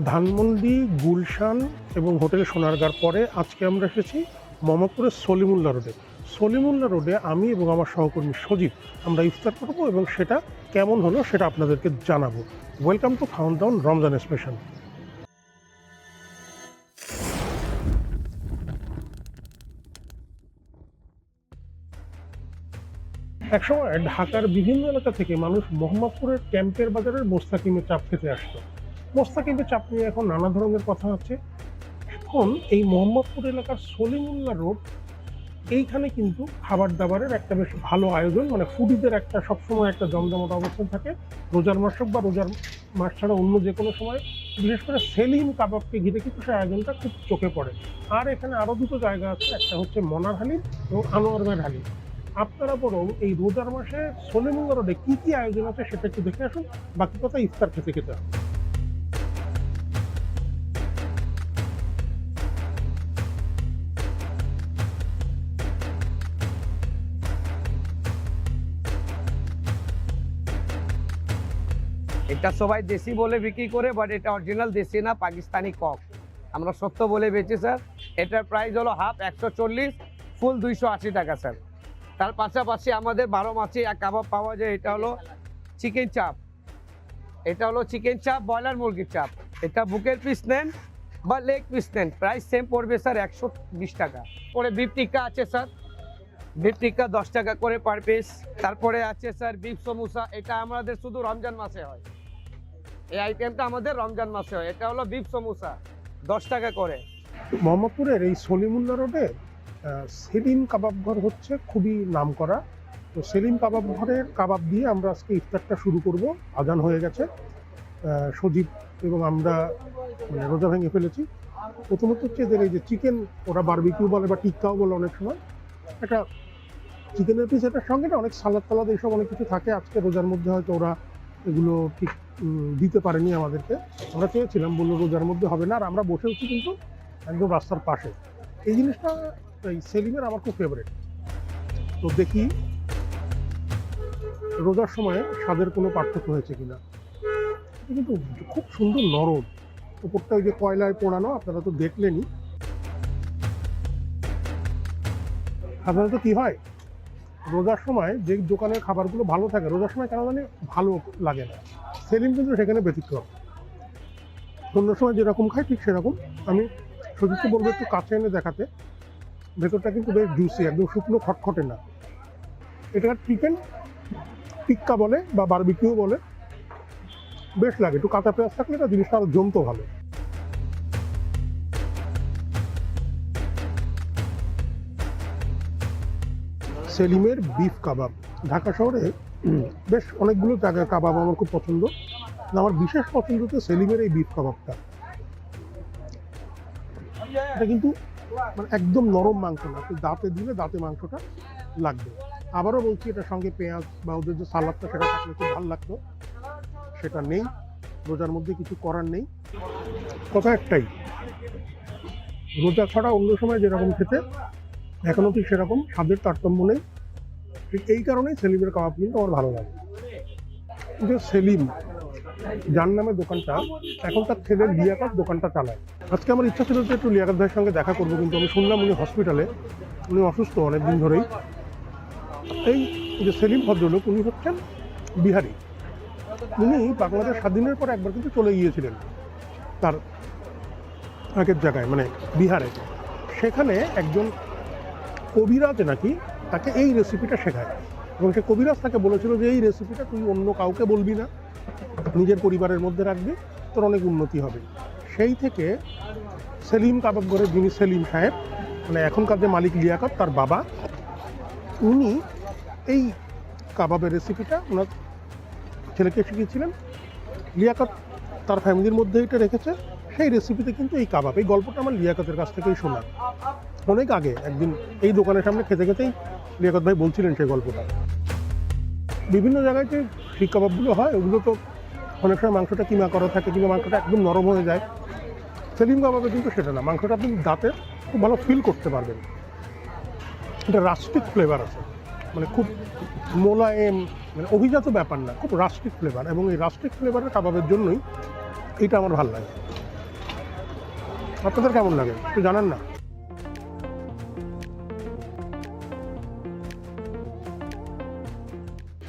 ধানমন্ডি, গুলশান এবং হোটেল সোনারগাঁর পরে আজকে আমরা এসেছি মোহাম্মদপুরের সলিমুল্লাহ রোডে। সলিমুল্লাহ রোডে আমি এবং আমার সহকর্মী সজীব আমরা ইফতার করব এবং সেটা কেমন হলো সেটা আপনাদেরকে জানাবো। Welcome to countdown Ramzan special. একসময় ঢাকার বিভিন্ন এলাকা থেকে মানুষ মোহাম্মদপুরের ক্যাম্পের বাজারের মোস্তাকিমের চাপ খেতে আসতো। মোস্তাকিমের চাপ নিয়ে এখন নানা ধরনের কথা আছে। এখন এই মোহাম্মদপুর এলাকার সলিমুল্লাহ রোড, এইখানে কিন্তু খাবার দাবারের একটা বেশ ভালো আয়োজন, মানে ফুডিদের একটা সবসময় একটা জমজমাট অবস্থান থাকে। রোজার মাস হোক বা রোজার মাস ছাড়া অন্য যে কোনো সময়, বিশেষ করে সেলিম কাবাবকে ঘিরে কিন্তু সেই আয়োজনটা খুব চোখে পড়ে। আর এখানে আরও দুটো জায়গা আছে, একটা হচ্ছে মনার হালিম এবং আনোয়ার ভাইয়ের হালিম। আপনারা বরং এই রোজার মাসে সলিমুল্লাহ রোডে কী কী আয়োজন আছে সেটা একটু দেখে আসুন। বাকি কথা ইফতার খেতে খেতে হবে। এটা সবাই দেশি বলে বিক্রি করে, বাট এটা অরিজিনাল দেশি না, পাকিস্তানি কক। আমরা সত্য বলে বেচি স্যার। এটার প্রাইস হলো হাফ 140, ফুল 280 টাকা স্যার। তার পাশাপাশি আমাদের 12 মাসে এক কাবাব পাওয়া যায়। এটা হলো চিকেন চাপ, এটা হলো চিকেন চাপ, ব্রয়লার মুরগির চাপ। এটা বুকের পিস নেন বা লেগ পিস নেন, প্রাইস সেম পড়বে স্যার 120 টাকা। পরে বিফ টিক্কা আছে স্যার, বিফ টিক্কা 10 টাকা করে পার পিস। তারপরে আছে স্যার বিফ সমোসা, এটা আমাদের শুধু রমজান মাসে হয়। এই আইটেমটা আমাদের রমজান মাসে হয়। এটা হলো বিফ সমোসা 10 টাকা করে। মোহাম্মদপুরের এই সলিমুল্লাহ রোডে সেলিম কাবাব ঘর হচ্ছে খুবই নামকরা। তো সেলিম কাবাব ঘরের কাবাব দিয়ে আমরা আজকে ইফতারটা শুরু করব। আজান হয়ে গেছে, সজীব এবং আমরা মানে রোজা ভেঙে ফেলেছি। প্রথমত হচ্ছে এদের এই যে চিকেন, ওরা বারবিকিউ বলে বা টিক্কাও বলে অনেক সময়, একটা চিকেনের পিস, এটার সঙ্গে না অনেক সালাদ টালাদ এইসব অনেক কিছু থাকে। আজকে রোজার মধ্যে হয়তো ওরা এগুলো ঠিক দিতে পারেনি আমাদেরকে। আমরা চেয়েছিলাম, বললো রোজার মধ্যে হবে না। আর আমরা বসেওছি কিন্তু একদম রাস্তার পাশে। এই জিনিসটা এই সেলিমের আমার খুব ফেভারিট। তো দেখি রোজার সময় স্বাদের কোনো পার্থক্য হয়েছে কিনা। কিন্তু খুব সুন্দর নরম, উপরটা ওই যে কয়লায় পোড়ানো, আপনারা তো দেখলেনই। সাধারণত কি হয়, রোজার সময় যে দোকানের খাবারগুলো ভালো থাকে রোজার সময় কেন জানি ভালো লাগে না। সেলিম কিন্তু সেখানে ব্যতিক্রম। অন্য সময় যেরকম খাই ঠিক সেরকম। আমি সত্যি বলবো একটু কাছে এনে দেখাতে, ভেতরটা কিন্তু বেশ জুসি, একদম শুকনো খটখটে না। এটা চিকেন টিক্কা বলে বা বারবিকিউ বলে, বেশ লাগে। একটু কাঁচা পেঁয়াজ থাকলে না জিনিসটা আরো জমতো ভালো। সেলিমের বিফ কাবাব। ঢাকা শহরে বেশ অনেকগুলো জায়গার কাবাব আমার খুব পছন্দ। আমার বিশেষ পছন্দ হচ্ছে সেলিমের এই বিফ কাবাবটা। এটা কিন্তু মানে একদম নরম মাংস না, দাঁতে দিলে দাঁতে মাংসটা লাগবে। আবারও বলছি, এটার সঙ্গে পেঁয়াজ বা ওদের যে সালাদটা সেটা থাকলে খুব ভালো লাগতো, সেটা নেই। রোজার মধ্যে কিছু করার নেই। কথা একটাই, রোজা ছাড়া অন্য সময় যেরকম খেতে এখনও ঠিক সেরকম স্বাদের তারতম্য নেই। ঠিক এই কারণেই সেলিমের কাবাব কিন্তু আমার ভালো লাগে। কিন্তু সেলিম যার নামে দোকানটা, এখন তার ছেলে লিয়াকত দোকানটা চালায়। আজকে আমার ইচ্ছা ছিল যে একটু লিয়াকত ভাইয়ের সঙ্গে দেখা করবো, কিন্তু আমি শুনলাম উনি হসপিটালে, উনি অসুস্থ অনেকদিন ধরেই। এই যে সেলিম ভদ্রলোক, উনি হচ্ছেন বিহারি। উনি বাংলাদেশ স্বাধীনের পর একবার কিন্তু চলে গিয়েছিলেন তার আগের জায়গায়, মানে বিহারে। সেখানে একজন কবিরাজ নাকি তাকে এই রেসিপিটা শেখায়, এবং সে কবিরাজ তাকে বলেছিল যে এই রেসিপিটা তুই অন্য কাউকে বলবি না, নিজের পরিবারের মধ্যে রাখবি, তোর অনেক উন্নতি হবে। সেই থেকে সেলিম কাবাব ঘরের যিনি সেলিম সাহেব, মানে এখনকার যে মালিক লিয়াকত, তার বাবা, উনি এই কাবাবের রেসিপিটা ওনার ছেলেকে শিখিয়েছিলেন। লিয়াকত তার ফ্যামিলির মধ্যে এটা রেখেছে। সেই রেসিপিতে কিন্তু এই কাবাব, এই গল্পটা আমার লিয়াকতের কাছ থেকেই শোনা। অনেক আগে একদিন এই দোকানের সামনে খেতে খেতেই লিয়াকত ভাই বলছিলেন সেই গল্পটা। বিভিন্ন জায়গায় যে শিক কাবাবগুলো হয়, ওগুলো তো অনেক সময় মাংসটা কিমা করা থাকে কিংবা মাংসটা একদম নরম হয়ে যায়। সেলিম কাবাবে কিন্তু সেটা না, মাংসটা আপনি দাঁতে খুব ভালো ফিল করতে পারবেন। এটা রাস্টিক ফ্লেভার আছে, মানে খুব মোলায়েম, মানে অভিজাত ব্যাপার না, খুব রাস্টিক ফ্লেভার। এবং এই রাস্টিক ফ্লেভারের কাবাবের জন্যই এটা আমার ভালো লাগে। আপনাদের কেমন লাগে একটু জানান না।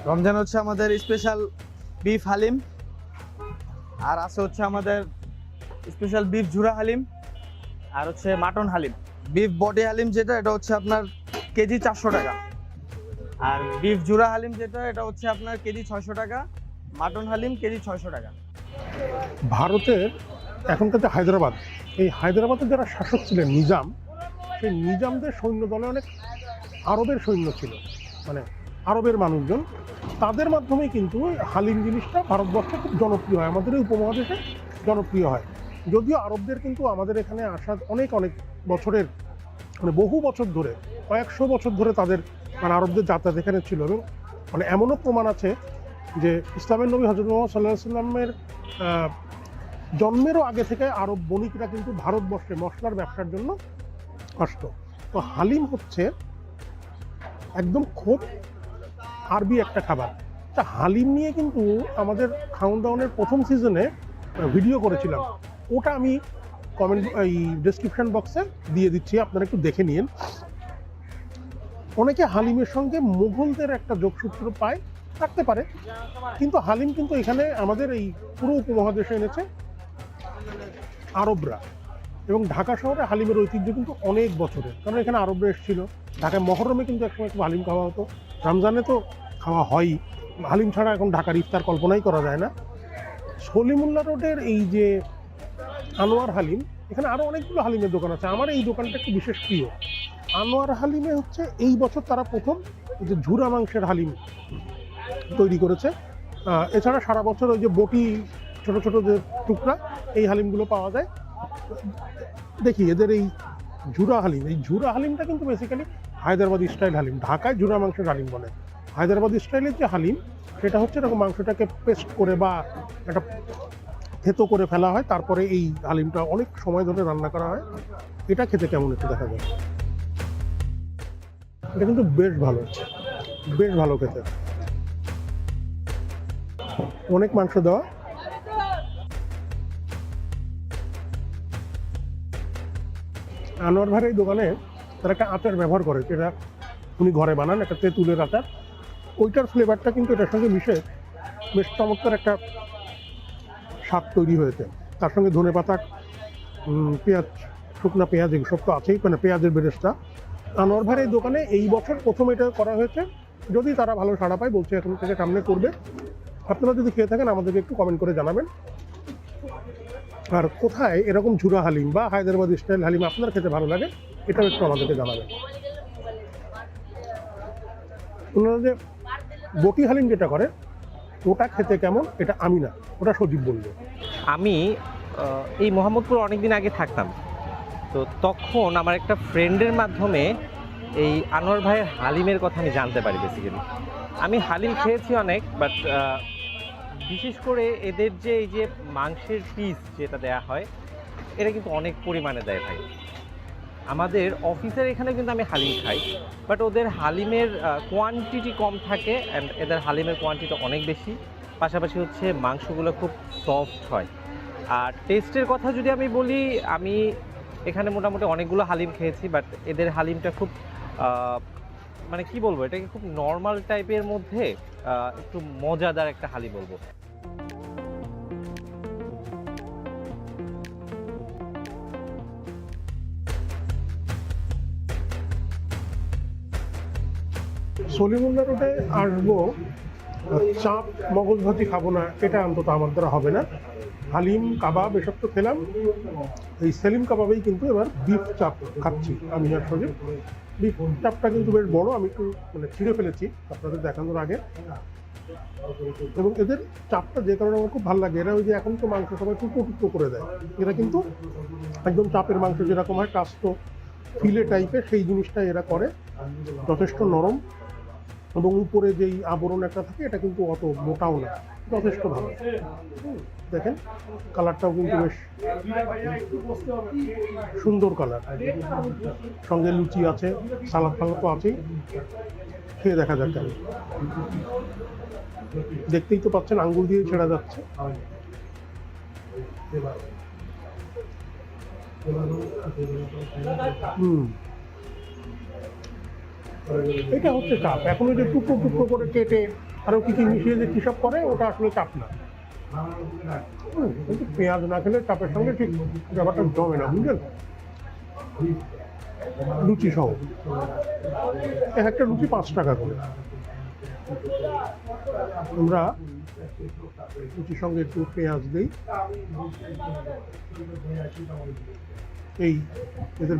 রমজান হচ্ছে আমাদের স্পেশাল বিফ হালিম, আর আছে হচ্ছে আমাদের স্পেশাল বিফ ঝুরা হালিম, আর হচ্ছে মাটন হালিম। বিফ বডি হালিম যেটা, এটা হচ্ছে আপনার কেজি 400 টাকা, আর বিফ ঝুরা হালিম যেটা, এটা হচ্ছে আপনার কেজি 600 টাকা, মাটন হালিম কেজি 600 টাকা। ভারতের এখনকার যে হায়দ্রাবাদ, এই হায়দ্রাবাদের যারা শাসক ছিলেন নিজাম, সেই নিজামদের সৈন্য দলে অনেক আরবের সৈন্য ছিল, মানে আরবের মানুষজন, তাদের মাধ্যমেই কিন্তু হালিম জিনিসটা ভারতবর্ষে খুব জনপ্রিয় হয়, আমাদের এই উপমহাদেশে জনপ্রিয় হয়। যদিও আরবদের কিন্তু আমাদের এখানে আসা অনেক অনেক বছরের, মানে বহু বছর ধরে, কয়েকশো বছর ধরে তাদের মানে আরবদের যাতায়াত এখানে ছিল, এবং মানে এমনও প্রমাণ আছে যে ইসলামের নবী হযরত মুহাম্মদ সাল্লাল্লাহু আলাইহি সাল্লামের জন্মেরও আগে থেকে আরব বণিকরা কিন্তু ভারতবর্ষে মশলার ব্যবসার জন্য আসতো। তো হালিম হচ্ছে একদম খুব আরবি একটা খাবার। তা হালিম নিয়ে কিন্তু আমাদের খাওন দাওনের প্রথম সিজনে ভিডিও করেছিলাম, ওটা আমি কমেন্ট এই ডেসক্রিপশন বক্সে দিয়ে দিচ্ছি, আপনারা একটু দেখে নিন। অনেকে হালিমের সঙ্গে মুঘলদের একটা যোগসূত্র পায়, থাকতে পারে, কিন্তু হালিম কিন্তু এখানে আমাদের এই পুরো উপমহাদেশে এনেছে আরবরা। এবং ঢাকা শহরে হালিমের ঐতিহ্য কিন্তু অনেক বছরের, কারণ এখানে আরবরা এসেছিল। ঢাকায় মহরমে কিন্তু একসময় খুব হালিম খাওয়া হতো, রমজানে তো খাওয়া হয়ই, হালিম ছাড়া এখন ঢাকার ইফতার কল্পনাই করা যায় না। সলিমুল্লাহ রোডের এই যে আনোয়ার হালিম, এখানে আরও অনেকগুলো হালিমের দোকান আছে, আমার এই দোকানটা একটু বিশেষ প্রিয়। আনোয়ার হালিমে হচ্ছে এই বছর তারা প্রথম এই যে ঝুরা মাংসের হালিম তৈরি করেছে। এছাড়া সারা বছর ওই যে বটি ছোট ছোট যে টুকরা, এই হালিমগুলো পাওয়া যায়। দেখি এদের এই ঝুরা হালিম, এই ঝুরা হালিমটা কিন্তু বেসিক্যালি হায়দ্রাবাদি স্টাইল হালিম। ঢাকায় ঝুরা মাংসের হালিম বলে, হায়দ্রাবাদি স্টাইলের যে হালিম সেটা হচ্ছে এরকম মাংসটাকে পেস্ট করে বা একটা থেতো করে ফেলা হয়, তারপরে এই হালিমটা অনেক সময় ধরে রান্না করা হয়। এটা খেতে কেমন একটু দেখা যায়। এটা কিন্তু বেশ ভালো, বেশ ভালো খেতে, অনেক মাংস দেওয়া। আনোয়ার ভাইয়ের এই দোকানে তারা একটা আচার ব্যবহার করে, যেটা উনি ঘরে বানান, একটা তেঁতুলের আচার। ওইটার ফ্লেভারটা কিন্তু এটার সঙ্গে মিশে বেশ চমৎকার একটা স্বাদ তৈরি হয়েছে। তার সঙ্গে ধনেপাতা, পেঁয়াজ, শুকনা পেঁয়াজ, এগুলো সব তো আছেই, মানে পেঁয়াজের বেরেস্তা। আনোয়ার ভাইয়ের এই দোকানে এই বছর প্রথম এটা করা হয়েছে, যদি তারা ভালো সাড়া পায় বলছে এখন থেকে সামনে করবে। আপনারা যদি খেয়ে থাকেন আমাদেরকে একটু কমেন্ট করে জানাবেন। আর কোথায় এরকম ঝুরা হালিম বা হায়দ্রাবাদ স্টাইল হালিম আপনার খেতে ভালো লাগে, এটাও একটু আমাদেরকে জানাবেন। ওনারা যে বটি হালিম যেটা করে, ওটা খেতে কেমন এটা আমি না, ওটা সজীব বলবে। আমি এই মোহাম্মদপুর অনেক দিন আগে থাকতাম, তো তখন আমার একটা ফ্রেন্ডের মাধ্যমে এই আনোয়ার ভাইয়ের হালিমের কথা আমি জানতে পারি। বেসিক্যালি আমি হালিম খেয়েছি অনেক, বাট বিশেষ করে এদের যে এই যে মাংসের পিস যেটা দেয়া হয়, এটা কিন্তু অনেক পরিমাণে দেয় ভাই। আমাদের অফিসের এখানে কিন্তু আমি হালিম খাই, বাট ওদের হালিমের কোয়ান্টিটি কম থাকে, অ্যান্ড এদের হালিমের কোয়ান্টিটি অনেক বেশি। পাশাপাশি হচ্ছে মাংসগুলো খুব সফট হয়। আর টেস্টের কথা যদি আমি বলি, আমি এখানে মোটামুটি অনেকগুলো হালিম খেয়েছি, বাট এদের হালিমটা খুব মানে কি বলবো, এটাকে খুব নর্মাল টাইপের মধ্যে একটু মজাদার একটা হালিম বলবো। সলিমুল্লাহ রোডে আসবো, চাপ মগজ ভাজি খাবো না, এটা অন্তত আমার দ্বারা হবে না। হালিম, কাবাব এসব তো খেলাম, এই সেলিম কাবাবেই কিন্তু এবার বিফ চাপ খাচ্ছি আমি আর সজীব। বিফ চাপটা কিন্তু বেশ বড়, আমি একটু মানে ছিঁড়ে ফেলেছি আপনাদের দেখানোর আগে। এবং এদের চাপটা যে কারণে আমার খুব ভালো লাগে, এরা ওই যে এখন তো মাংস সবাই টুকরো টুকরো করে দেয়, এরা কিন্তু একদম চাপের মাংস যেরকম হয় কাস্ত ফিলে টাইপের, সেই জিনিসটা এরা করে, যথেষ্ট নরম। এবং উপরে যেই আবরণ একটা থাকে, এটা কিন্তু অত মোটাও না, যথেষ্ট ভালো। দেখেন কালারটাও কিন্তু বেশ সুন্দর কালার, সঙ্গে লুচি আছে, সালাদ ফালাদ তো আছেই। খেয়ে দেখা যাক কেন। দেখতেই তো পাচ্ছেন আঙ্গুল দিয়ে ছেড়া যাচ্ছে। হুম, এটা হচ্ছে চাপ। এখন ওই যে টুকরো টুকরো করে কেটে আরো কি কি মিশিয়ে যে কিসব করে, ওটা আসলে চাপ না। কিন্তু পেঁয়াজ না খেলে চাপের সঙ্গে ঠিক ব্যাপারটা জমে না, বুঝলেন? লুচি সহ এক একটা লুচি 5 টাকা করে। আমরা লুচির সঙ্গে একটু পেঁয়াজ দিই। এই এদের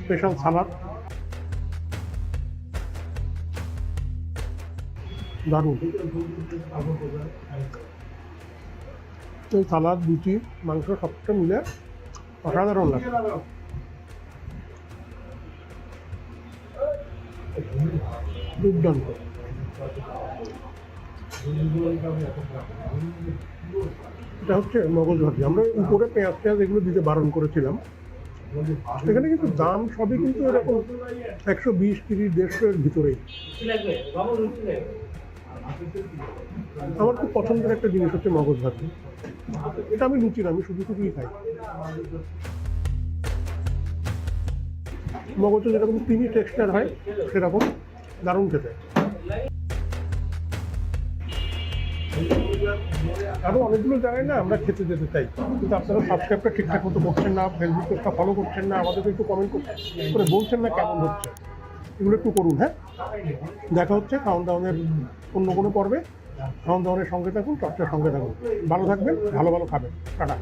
স্পেশাল সালাদ, দারুণ। এই সালাদ, লুচি, মাংস সবটা মিলে অসাধারণ লাগে। দুর্দান্ত। এটা হচ্ছে মগজ ভাজি। আমরা উপরে পেঁয়াজ টেয়াজ এগুলো দিতে বারণ করেছিলাম। এখানে কিন্তু দাম সবই কিন্তু এরকম 120, 30, 150 এর ভিতরেই। আমার খুব পছন্দের একটা জিনিস হচ্ছে মগজ ভাজি। এটা আমি লুচি না, আমি শুধু শুধুই খাই। মগজে যেরকম ক্রিমি টেক্সচার হয় সেরকম দারুণ খেতে। আরও অনেকগুলো জায়গায় না আমরা খেতে যেতে চাই, কিন্তু আপনারা সাবস্ক্রাইবটা ঠিকঠাক মতো করছেন না, ফেসবুক পেজটা ফলো করছেন না, আমাদেরকে একটু কমেন্ট করে বলছেন না কেমন হচ্ছে। এগুলো একটু করুন। হ্যাঁ, দেখা হচ্ছে কাউন্টডাউনের অন্য কোনো পর্বে। কাউন্টডাউনের সঙ্গে থাকুন, চর্চার সঙ্গে থাকুন। ভালো থাকবেন, ভালো ভালো খাবেন। টাটা।